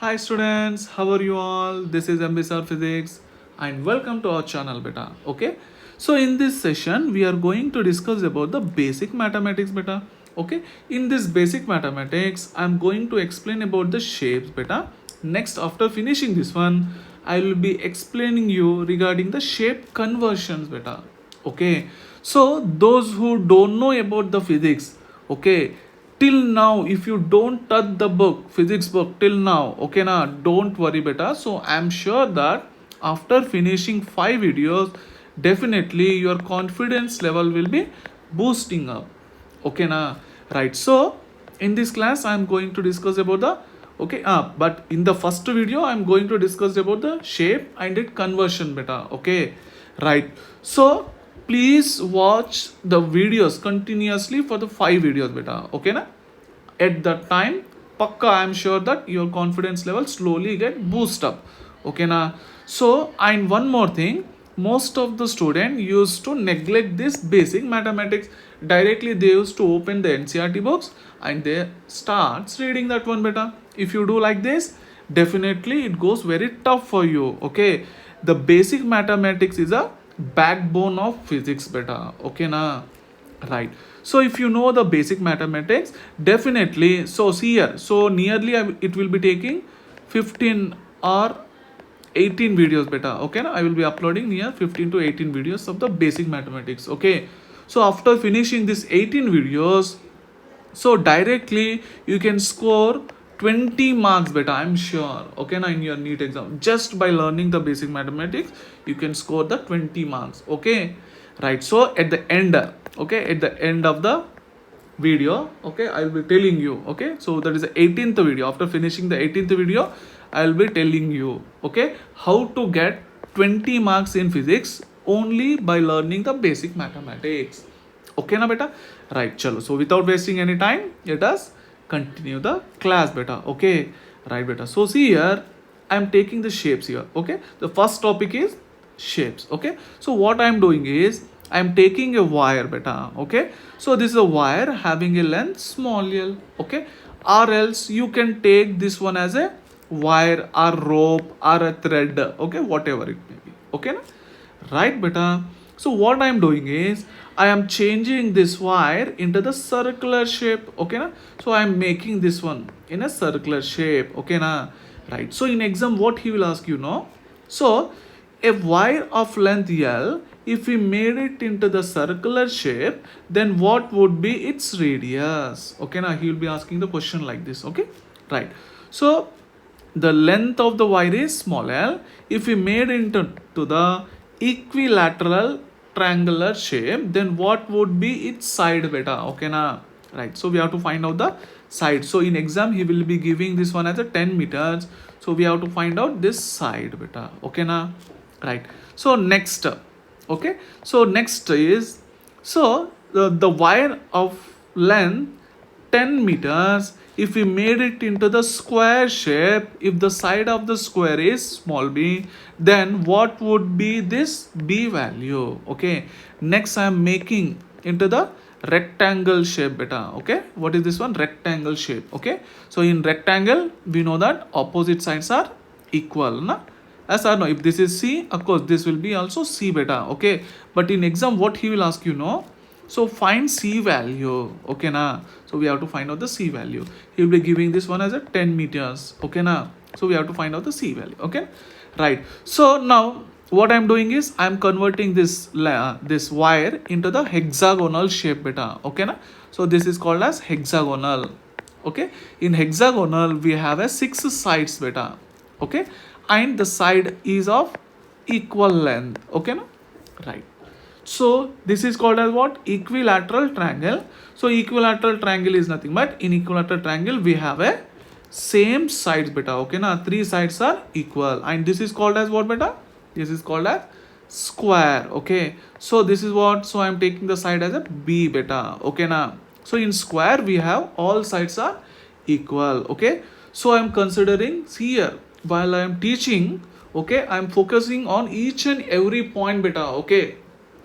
Hi students, how are you all? This is mvsir Physics and welcome to our channel beta. Okay, so in this session we are going to discuss about the basic mathematics beta. Okay, in this basic mathematics I am going to explain about the shapes beta. Next, after finishing this one, I will be explaining you regarding the shape conversions beta. Okay, so those who don't know about the physics, okay, till now if you don't touch the book physics book till now, okay na, don't worry beta. So I'm sure that after finishing 5 videos, definitely your confidence level will be boosting up, okay na, right? So in this class I'm going to discuss about the but in the first video I'm going to discuss about the shape and its conversion beta, okay, right? So please watch the videos continuously for the 5 videos beta, okay na. At that time pakka I am sure that your confidence level slowly get boost up, okay na. So and one more thing, most of the student used to neglect this basic mathematics. Directly they used to open the ncrt books and they starts reading that one beta. If you do like this, definitely it goes very tough for you, okay. The basic mathematics is a backbone of physics beta, okay na, right? So if you know the basic mathematics, definitely, so see here, so nearly it will be taking 15 or 18 videos beta, okay na? I will be uploading near 15 to 18 videos of the basic mathematics, okay. So after finishing this 18 videos, so directly you can score 20 marks beta, I'm sure, okay na, in your NEET exam. Just by learning the basic mathematics you can score the 20 marks, okay, right? So at the end, okay, at the end of the video, okay, I will be telling you, okay, so that is the 18th video. After finishing the 18th video, I will be telling you, okay, how to get 20 marks in physics only by learning the basic mathematics, okay na beta, right? Chalo, so without wasting any time, let us continue the class beta, okay, right beta. So see here, I am taking the shapes here, okay. The first topic is shapes, okay. So what I am doing is I am taking a wire beta, okay. So this is a wire having a length small l, okay, or else you can take this one as a wire or rope or a thread, okay, whatever it may be, okay na? Right beta. So what I am doing is I am changing this wire into the circular shape, okay na. So I am making this one in a circular shape, okay na, right? So in exam what he will ask you, no? So a wire of length L, if we made it into the circular shape, then what would be its radius, okay now he will be asking the question like this, okay, right? So the length of the wire is small l. If we made into the equilateral triangular shape, then what would be its side beta, okay na, right? So we have to find out the side. So in exam he will be giving this one as a 10 meters, so we have to find out this side beta, okay na, right? So next, okay, so next is, so the wire of length 10 meters, if we made it into the square shape, if the side of the square is small b, then what would be this b value, okay. Next I am making into the rectangle shape beta, okay. What is this one? Rectangle shape, okay. So in rectangle we know that opposite sides are equal na. Yes or no? If this is C, of course this will be also C beta, okay. But in exam what he will ask you, no? So find C value, okay na. So we have to find out the C value. He will be giving this one as a 10 meters, okay na. So we have to find out the C value, okay, right? So now what I am doing is I am converting this this wire into the hexagonal shape beta, okay na. So this is called as hexagonal, okay. In hexagonal we have a 6 sides beta, okay, and the side is of equal length, okay na, right? So this is called as what? Equilateral triangle. So equilateral triangle is nothing but in equilateral triangle we have a same sides beta, okay na, 3 sides are equal, and this is called as what beta? This is called as square, okay. So this is what, so I am taking the side as a b beta, okay na. So in square we have all sides are equal, okay. So I am considering here while I am teaching, okay, I am focusing on each and every point beta, okay.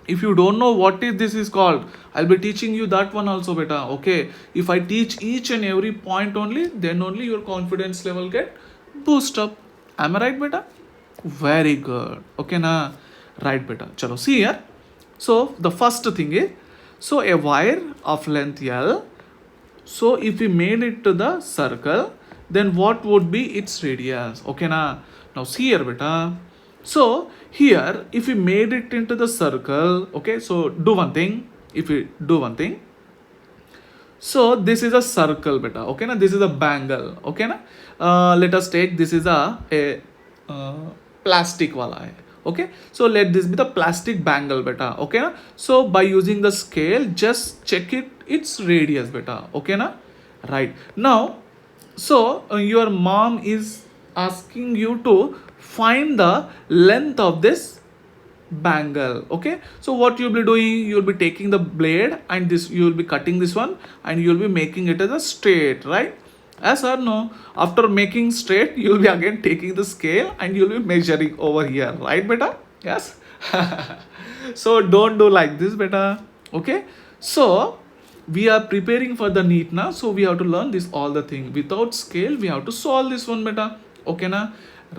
If you don't know what is this is called, I'll be teaching you that one also beta, okay. If I teach each and every point only, then only your confidence level get boost up. Am I right, beta? Very good. Okay, na? Right, beta. Chalo, see here. So, the first thing is, so a wire of length L. So, if we made it to the circle, then what would be its radius? Okay, na? Now, see here, beta. So, here, if we made it into the circle, okay, so do one thing. If we do one thing, so this is a circle beta, okay na, this is a bangle, okay na. Let us take this is a plastic wala hai. Okay, so let this be the plastic bangle beta, okay na. So by using the scale, just check its radius beta, okay na. Right now, so your mom is asking you to find the length of this bangle. Okay, so what you'll be doing, you'll be taking the blade and this you'll be cutting this one and you'll be making it as a straight, right? Yes or no? After making straight, you'll be again taking the scale and you'll be measuring over here, right beta? Yes. So don't do like this beta. Okay, so we are preparing for the NEET now, so we have to learn this all the thing. Without scale, we have to solve this one beta. Okay na?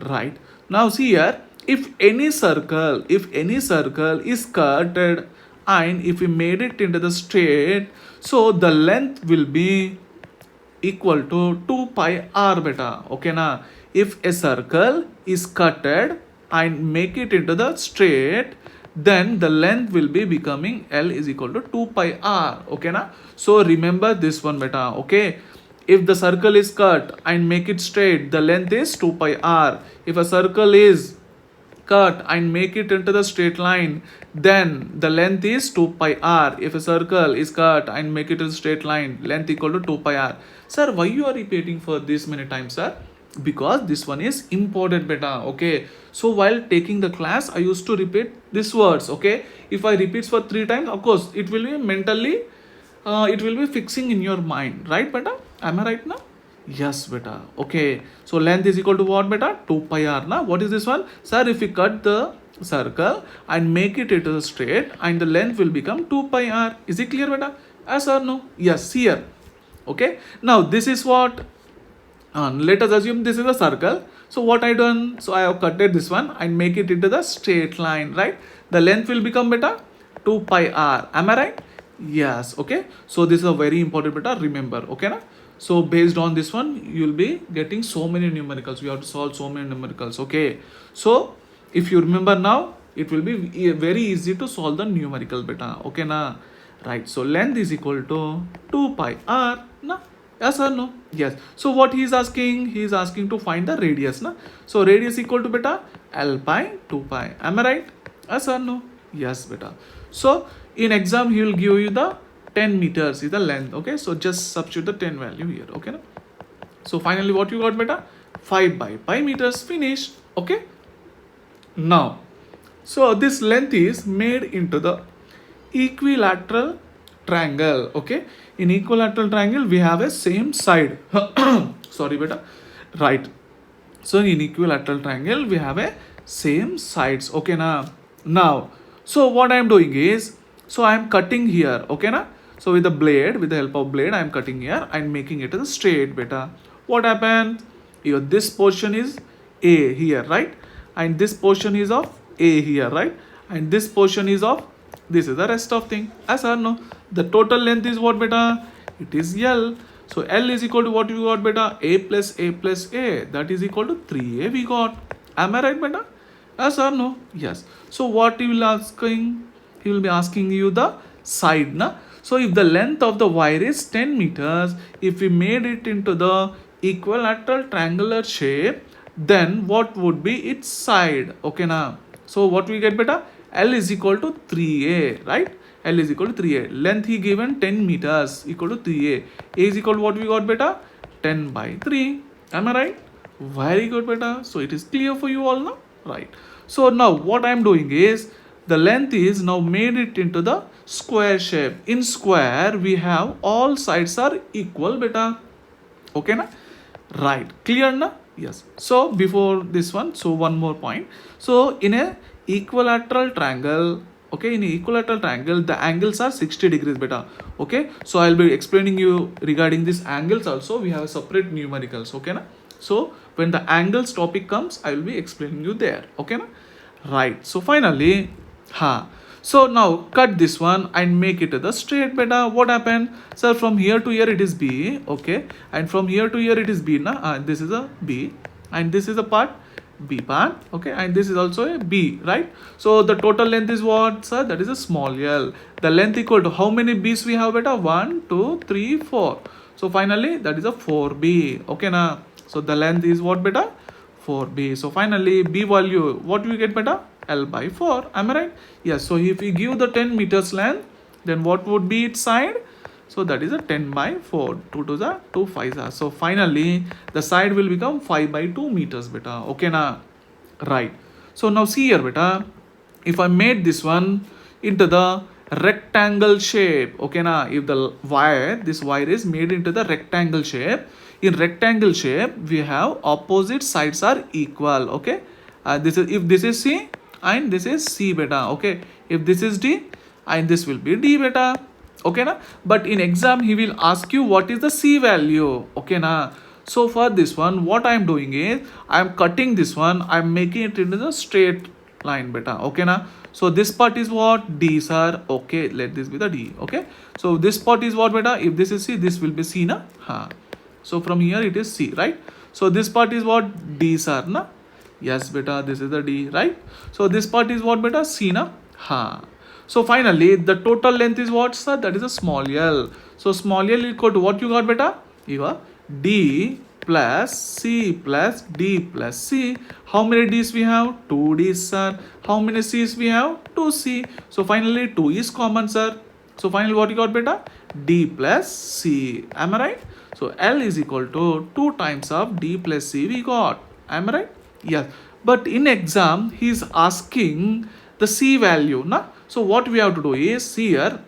Right. Now see here, if any circle is cutted and if we made it into the straight, so the length will be equal to 2 pi r beta. Okay na? If a circle is cutted and make it into the straight, then the length will be becoming L is equal to 2 pi r. Okay na? So remember this one beta. Okay, if the circle is cut and make it straight, the length is 2 pi r. If a circle is cut and make it into the straight line, then the length is 2 pi r. If a circle is cut and make it a straight line, length equal to 2 pi r. Sir, why you are repeating for this many times, sir? Because this one is important beta. Okay, so while taking the class, I used to repeat these words. Okay, if I repeat for 3 times, of course it will be mentally it will be fixing in your mind, right beta? Am I right now? Yes beta. Okay, so length is equal to what beta? 2 pi r na. What is this one? Sir, if we cut the circle and make it into the straight and the length will become 2 pi r. Is it clear beta? Yes or no? Yes, here. Okay, now this is what let us assume this is a circle. So what I done, so I have cutted this one and make it into the straight line, right? The length will become beta 2 pi r. Am I right? Yes. Okay, so this is a very important beta, remember. Okay na? So based on this one, you'll be getting so many numericals. We have to solve so many numericals. Okay, so if you remember now, it will be very easy to solve the numerical beta. Okay na? Right, so length is equal to 2 pi r na. Yes or no? Yes. So what he is asking? He is asking to find the radius na. So radius equal to beta L pi 2 pi. Am I right? Yes or no? Yes beta. So in exam he will give you the 10 meters is the length. Okay, so just substitute the 10 value here. Okay na? So finally what you got beta? 5 by pi meters. Finished. Okay, now so this length is made into the equilateral triangle. Okay, in equilateral triangle we have a same side. Sorry beta. Right, so in equilateral triangle we have a same sides. Okay now so what I am doing is, so I am cutting here. Okay na, so with the blade, with the help of blade I am cutting here and making it as straight beta. What happened here? This portion is A here, right? And this portion is of A here, right? And this portion is of, this is the rest of thing. As or no? The total length is what beta? It is L. So L is equal to what we got beta? A plus A plus A. That is equal to 3A we got. Am I right beta? Yes or no? Yes. So what he will asking? He will be asking you the side na. So if the length of the wire is 10 meters, if we made it into the equilateral triangular shape, then what would be its side? Okay na. So what we get beta? L is equal to 3A, right? L is equal to 3A. Length he given 10 meters equal to 3A. A is equal to what we got beta? 10 by 3. Am I right? Very good beta. So it is clear for you all now, right? So now what I am doing is, the length is now made it into the square shape. In square we have all sides are equal beta. Okay na? Right, clear na? Yes. So before this one, so one more point. So in a equilateral triangle, okay, in equilateral triangle the angles are 60 degrees beta. Okay, so I'll be explaining you regarding these angles also. We have a separate numericals. Okay na? So when the angles topic comes, I will be explaining you there. Okay, na? Right. So finally, so now cut this one and make it the straight beta. What happened? Sir, from here to here it is B. Okay. And from here to here it is B. Na? This is a B. And this is a part B part. Okay. And this is also a B. Right. So the total length is what, sir? That is a small L. The length equal to how many B's we have beta? 1, 2, 3, 4. So finally that is a 4B. Okay. Na? So the length is what beta? 4B. So finally B value, what do we get beta? L by 4. Am I right? Yes. So if we give the 10 meters length, then what would be its side? So that is a 10 by 4. 2 to the 2 5. So finally the side will become 5 by 2 meters beta. Okay na? Right. So now see here beta. If I made this one into the rectangle shape, okay na, if the wire, this wire is made into the rectangle shape, in rectangle shape we have opposite sides are equal. Okay, this is, if this is C and this is C beta. Okay, if this is D and this will be D beta. Okay na, but in exam he will ask you what is the C value. Okay na. So for this one, what I am doing is I am cutting this one, I am making it into the straight line beta. Okay na. So this part is what? D sir. Okay, let this be the D. Okay, so this part is what beta? If this is C, this will be C na. So from here it is C, right? So this part is what? D sir na. Yes beta, this is the D, right? So this part is what beta? C na. So finally the total length is what, sir? That is a small L. So small L equal to what you got beta? You got D plus C plus D plus C. How many D's we have? 2 D's, sir. How many C's we have? 2 C. So finally 2 is common, sir. So finally what you got beta? D plus C. Am I right? So L is equal to 2 times of D plus C we got. Am I right? Yes. But in exam he is asking the C value. Na? So what we have to do is here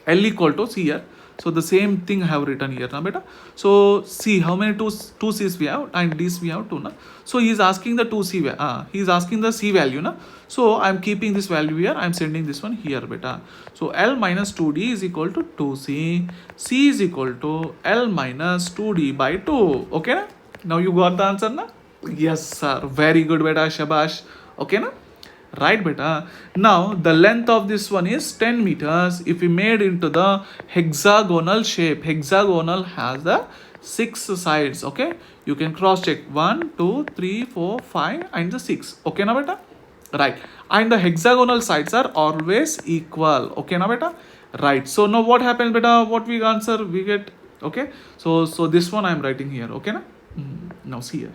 L equal to C here. So the same thing I have written here now beta. So see how many two C's we have and D's we have 2 na. So he is asking the 2C he is asking the C value na. So I am keeping this value here. I am sending this one here beta. So L minus 2D is equal to 2C. C is equal to L minus 2D by 2. Okay na? Now you got the answer na? Yes sir. Very good beta. Shabash. Okay na? Right beta. Now the length of this one is 10 meters. If we made into the hexagonal shape, hexagonal has the 6 sides. Okay, you can cross check 1 2 3 4 5 and the 6. Okay na beta? Right. And the hexagonal sides are always equal. Okay na beta? Right. So now what happens beta? What we answer we get? Okay, so this one I am writing here. Okay na? Now see here.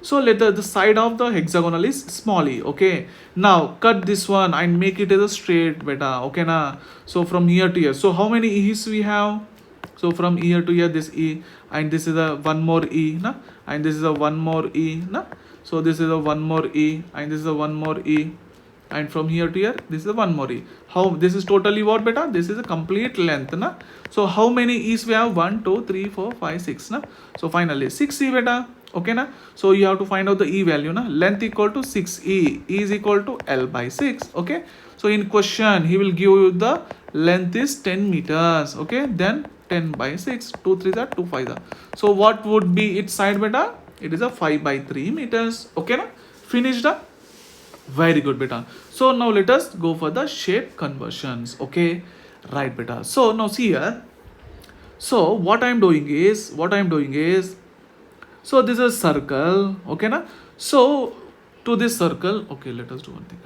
So let the side of the hexagonal is small e. Okay, now cut this one and make it as a straight beta. Okay na. So from here to here, so how many e's we have? So from here to here this e, and this is a one more e na, and this is a one more e na. So this is a one more e and this is a one more e, and from here to here this is a one more e. How this is totally what beta? This is a complete length na. So how many e's we have? 1 2 3 4 5 6 na. So finally 6 e beta. Okay na. So you have to find out the e value na. Length equal to 6e. E is equal to L by 6. Okay, so in question he will give you the length is 10 meters. Okay, then 10 by 6, 2 3 are 2 5 are. So what would be its side beta? It is a 5 by 3 meters. Okay na. Finished up. Very good beta. So now let us go for the shape conversions. Okay, right beta. So now see here. So what I am doing is so this is circle. Okay na. So to this circle, okay, let us do one thing.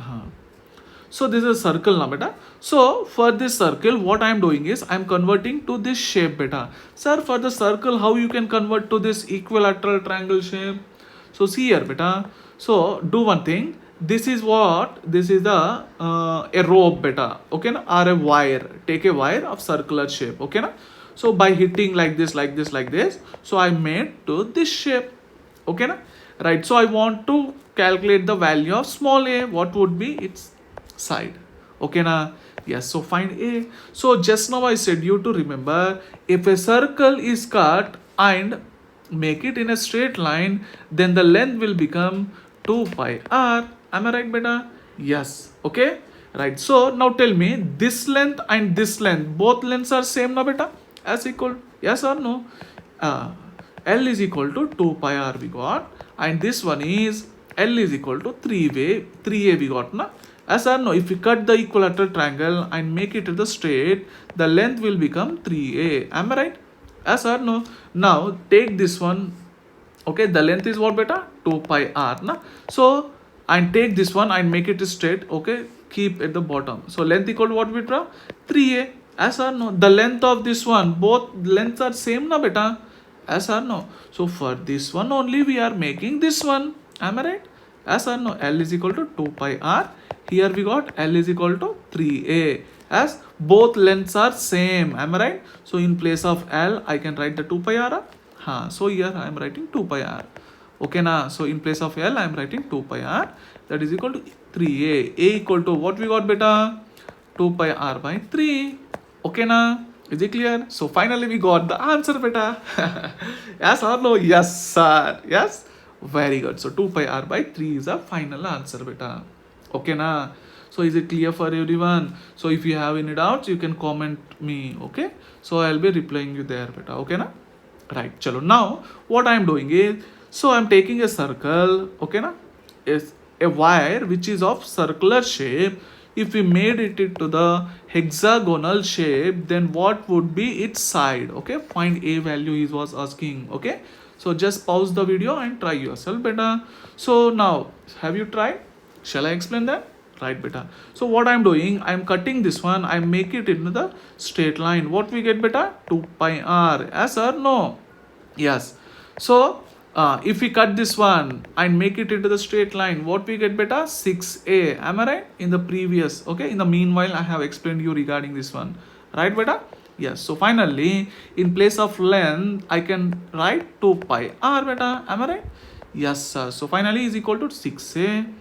So this is circle now beta. So for this circle what I am doing is I am converting to this shape beta. Sir, for the circle how you can convert to this equilateral triangle shape? So see here beta. So do one thing. This is what? This is the a rope beta. Okay na, or a wire. Take a wire of circular shape. Okay na. So by hitting like this, so I made to this shape. Okay na? Right. So I want to calculate the value of small a. What would be its side? Okay na? Yes. So find a. So just now I said you to remember, if a circle is cut and make it in a straight line, then the length will become 2 pi r. Am I right beta? Yes. Okay. Right. So now tell me, this length and this length, both lengths are same na beta? As equal, yes or no? L is equal to 2 pi r we got, and this one is L is equal to 3a we got na. As or no, if we cut the equilateral triangle and make it to the straight, the length will become 3a. Am I right? As or no? Now take this one. Okay, the length is what beta? 2 pi r na. So and take this one and make it straight. Okay, keep at the bottom. So length equal to what beta? 3a. As or no? The length of this one, both lengths are same na beta? As or no? So for this one only we are making this one. Am I right? As or no? L is equal to 2 pi r. Here we got L is equal to 3a, as both lengths are same. Am I right? So in place of L I can write the 2 pi r. So here I am writing 2 pi r. Okay na? So in place of L I am writing 2 pi r, that is equal to 3a. A equal to what we got beta? 2 pi r by 3. Okay na? Is it clear? So finally we got the answer beta. Yes or no? Yes sir. Yes. Very good. So 2 pi r by 3 is the final answer beta. Okay na? So is it clear for everyone? So if you have any doubts, you can comment me. Okay, so I'll be replying you there beta. Okay na? Right, chalo. Now what I'm doing is, so I'm taking a circle. Okay na? Is a wire which is of circular shape. If we made it into the hexagonal shape, then what would be its side? Okay, find a value he was asking. Okay, so just pause the video and try yourself beta. So now have you tried? Shall I explain that? Right beta. So what I'm doing, I'm cutting this one, I make it into the straight line. What we get beta? 2 pi r. Yes or no? Yes. So if we cut this one and make it into the straight line, what we get beta? 6a. Am I right? In the previous, okay, in the meanwhile I have explained you regarding this one. Right beta? Yes. So finally in place of length I can write 2 pi r beta. Am I right? Yes sir. So finally is equal to 6a.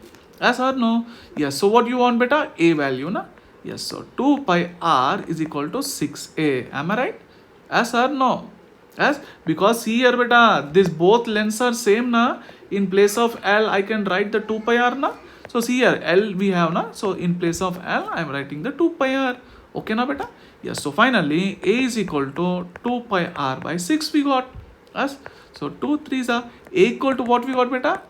Yes or no? Yes. So what you want beta? A value na? Yes. So 2 pi r is equal to 6a. Am I right? Yes or no? Yes. Because here beta, this both lengths are same na. In place of L I can write the 2 pi r na. So see here L we have na. So in place of L I am writing the 2 pi r. Okay na beta? Yes. So finally A is equal to 2 pi r by 6 we got. Yes. So 2 3s are A equal to what we got beta?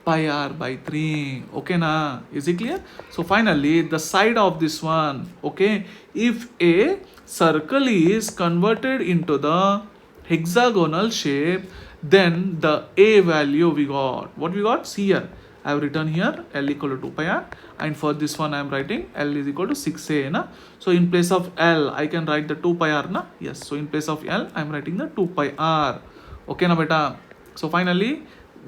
Pi r by 3. Okay na? Is it clear? So finally the side of this one, okay, if a circle is converted into the hexagonal shape, then the a value we got, what we got? See here, I have written here L equal to 2 pi r, and for this one I am writing L is equal to 6a na. So in place of L I can write the 2 pi r na. Yes. So in place of L I am writing the 2 pi r. Okay na beta? So finally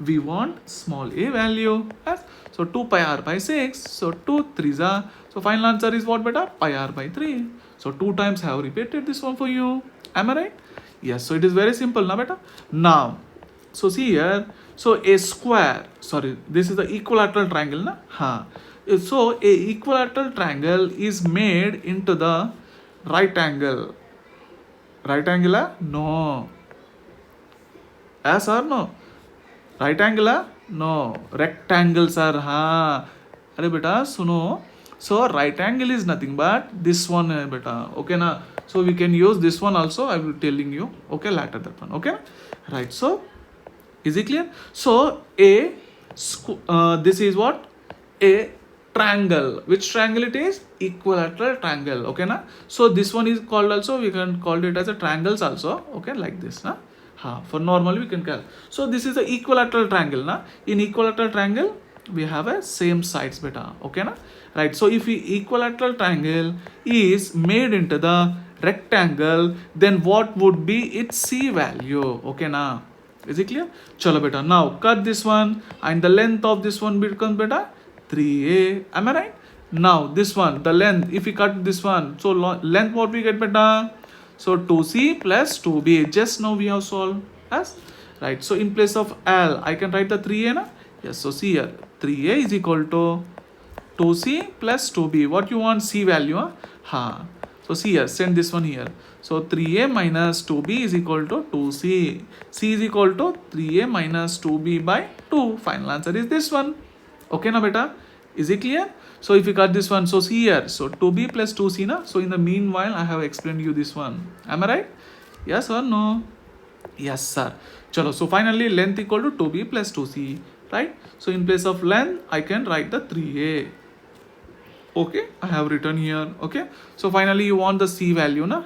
we want small a value. Yes. So 2 pi r by 6. So 2 3s are. So final answer is what beta? Pi r by 3. So 2 times I have repeated this one for you. Am I right? Yes. So it is very simple na beta. Now, so see here. So a square. Sorry, this is the equilateral triangle na. So a equilateral triangle is made into the right angle. Right angle? No. Yes or no? Right angle? No. Rectangle sir. Arey beta suno. So right angle is nothing but this one beta. Okay na. So we can use this one also. I will telling you. Okay, later that one. Okay. Right. So is it clear? So this is what? A triangle. Which triangle it is? Equilateral triangle. Okay na. So this one is called also, we can call it as a triangles also. Okay, like this na. For normally we can call. So this is the equilateral triangle na. In equilateral triangle we have a same sides beta. Okay na. Right. So if equilateral triangle is made into the rectangle, then what would be its C value? Okay na. Is it clear? Chalo beta. Now cut this one and the length of this one becomes beta 3a. Am I right? Now this one, the length, if we cut this one, so length what we get beta? So 2c plus 2b. Just now we have solved. Yes. Right. So in place of L I can write the 3a na. Yes. So see here 3a is equal to 2c plus 2b. What you want? C value? So see here, send this one here. So 3a minus 2b is equal to 2c. C is equal to 3a minus 2b by 2. Final answer is this one. Okay na beta? Is it clear? So if you cut this one, so see here, so 2b plus 2c na. So in the meanwhile I have explained you this one. Am I right? Yes or no? Yes sir. Chalo, so finally length equal to 2b plus 2c, right? So in place of length, I can write the 3a. Okay, I have written here. Okay, so finally you want the c value, na?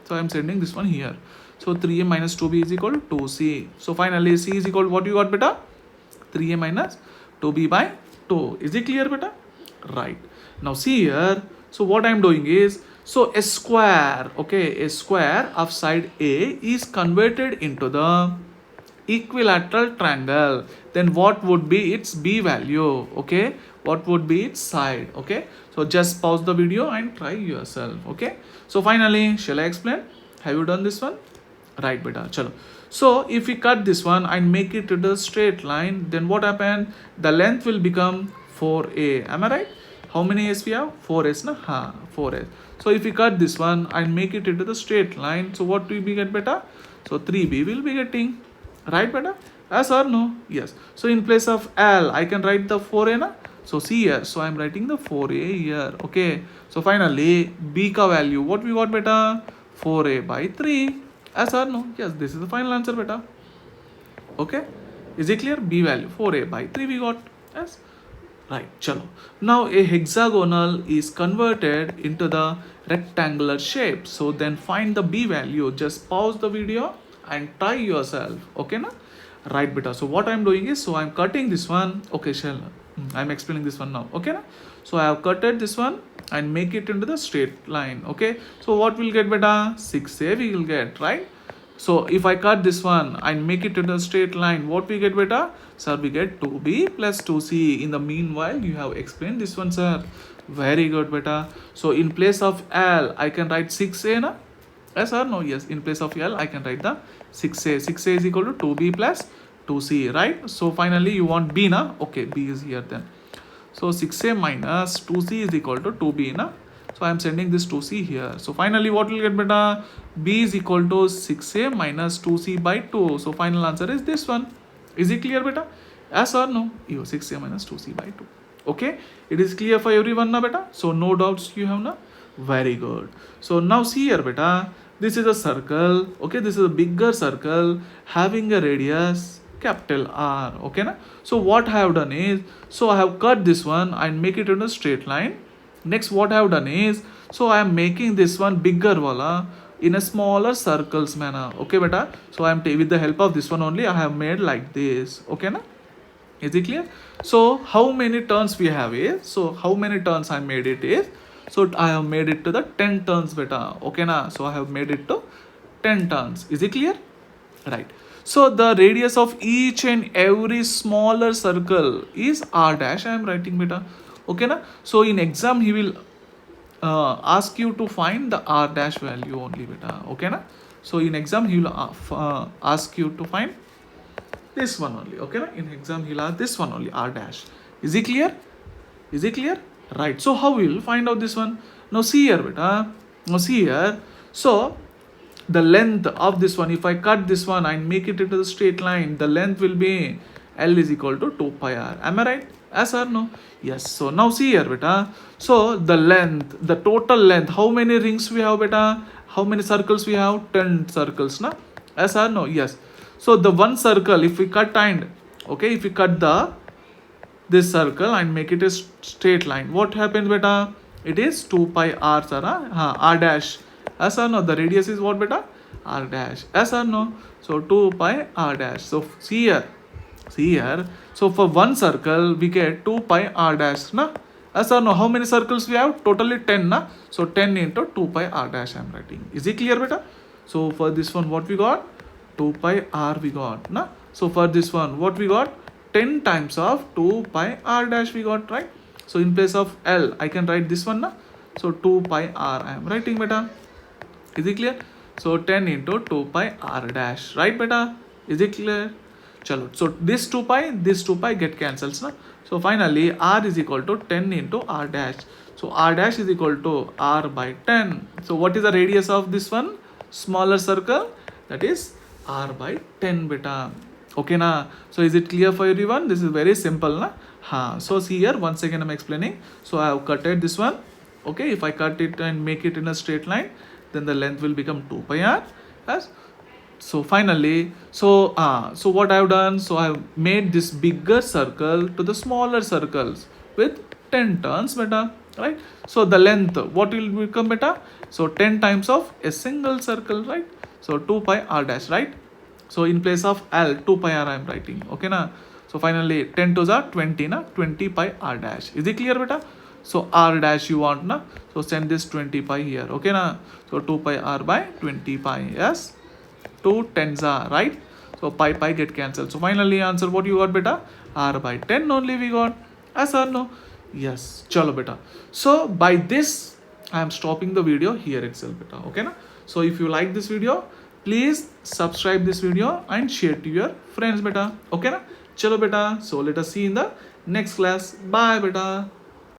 So I'm sending this one here. So 3a minus 2b is equal to 2c. So finally c is equal to what you got, beta? 3a minus 2b by 2. Is it clear, beta? Right. Now see here. So what I'm doing is, so a square, okay, a square of side A is converted into the equilateral triangle. Then what would be its B value? Okay, what would be its side? Okay, so just pause the video and try yourself. Okay, so finally, shall I explain? Have you done this one? Right, beta. Chalo. So if we cut this one and make it to the straight line, then what happened? The length will become 4a. Am I right? How many s we have? 4s, na? 4s. So if we cut this one and make it into the straight line, so what will we get, beta? So 3b will be getting. Right, beta? Yes or no? Yes. So in place of L, I can write the 4a, na? So see here. So I'm writing the 4a here. Okay. So finally, B ka value. What we got, beta? 4a by 3. Yes or no? Yes. This is the final answer, beta. Okay. Is it clear? B value 4a by 3 we got. Yes. Right. Chalo. Now a hexagonal is converted into the rectangular shape. So then find the B value. Just pause the video and try yourself. Okay, na? Right, beta. So what I'm doing is, so I'm cutting this one. Okay, I'm explaining this one now. Okay, na? So I have cutted this one and make it into the straight line. Okay, so what we'll get, beta? 6a we will get, right? So if I cut this one and make it into a straight line, what we get, beta? Sir, we get 2b plus 2c. In the meanwhile, you have explained this one, sir. Very good, beta. So in place of L, I can write 6a, na? Yes or no? Yes. In place of L, I can write the 6a. 6a is equal to 2b plus 2c, right? So finally, you want b, na? Okay, b is here then. So 6a minus 2c is equal to 2b, na? So I am sending this 2c here. So finally, what will get, beta? B is equal to 6a minus 2c by 2. So final answer is this one. Is it clear, beta? Yes or no? 6a minus 2c by 2. Okay, it is clear for everyone, na, beta? So no doubts you have, na? Very good. So now see here, beta. This is a circle. Okay, this is a bigger circle having a radius capital R. Okay, na? So what I have done is, so I have cut this one and make it in a straight line. Next, what I have done is, so I am making this one bigger wala in a smaller circles manner. Okay, beta. So I am with the help of this one only, I have made like this. Okay, na? Is it clear? So how many turns we have is, so how many turns I made it is, so I have made it to the 10 turns, beta. Okay, na? So I have made it to 10 turns. Is it clear? Right. So the radius of each and every smaller circle is r dash. I am writing, beta. Okay, na? So in exam he will ask you to find the r dash value only, beta. Okay, na? So in exam he will ask you to find this one only. Okay, na? In exam he'll ask this one only, r dash. Is it clear? Is it clear? Right. So how we will find out this one? Now see here, beta. Now see here. So the length of this one, if I cut this one and make it into the straight line, the length will be L is equal to 2 pi r. Am I right? Yes or no? Yes. So now see here, beta. So the length, the total length, how many rings we have, beta? How many circles we have? 10 circles, na? Yes or no? Yes. So the one circle, if we cut and, okay, if we cut this circle and make it a straight line, what happens, beta? It is 2 pi r, sir, r dash. Yes or no? The radius is what, beta? R dash. Yes or no? So 2 pi r dash. So see here. See here. So for one circle, we get 2 pi r dash, na? Yes or no? How many circles we have? Totally 10, na? So 10 into 2 pi r dash I am writing. Is it clear, beta? So for this one, what we got? 2 pi r we got, na? So for this one, what we got? 10 times of 2 pi r dash we got, right? So in place of L, I can write this one, na? So 2 pi r I am writing, beta. Is it clear? So 10 into 2 pi r dash, right, beta? Is it clear? Chalo. So this 2 pi get cancels, na? So finally r is equal to 10 into r dash. So r dash is equal to r by 10. So what is the radius of this one? Smaller circle, that is r by 10, beta. Okay, na? So is it clear for everyone? This is very simple, na? So see here, once again I'm explaining. So I have cutted this one. Okay, if I cut it and make it in a straight line, then the length will become 2 pi r. Yes. So finally, so what I've done, so I've made this bigger circle to the smaller circles with 10 turns beta, right? So the length, what will become beta? So 10 times of a single circle, right? So 2 pi r dash, right? So in place of L, 2 pi r I'm writing, okay na? So finally 10 to the 20 na, 20 pi r dash. Is it clear beta? So r dash you want na, so send this 20 pi here, okay na? So 2 pi r by 20 pi, yes, 2 tens are, right? So pi get cancelled. So finally answer what you got beta? R by 10 only we got. Yes or no? Yes. Chalo beta. So by this I am stopping the video here itself beta. Okay na? So if you like this video, please subscribe this video and share to your friends beta. Okay na? Chalo beta. So let us see in the next class. Bye beta.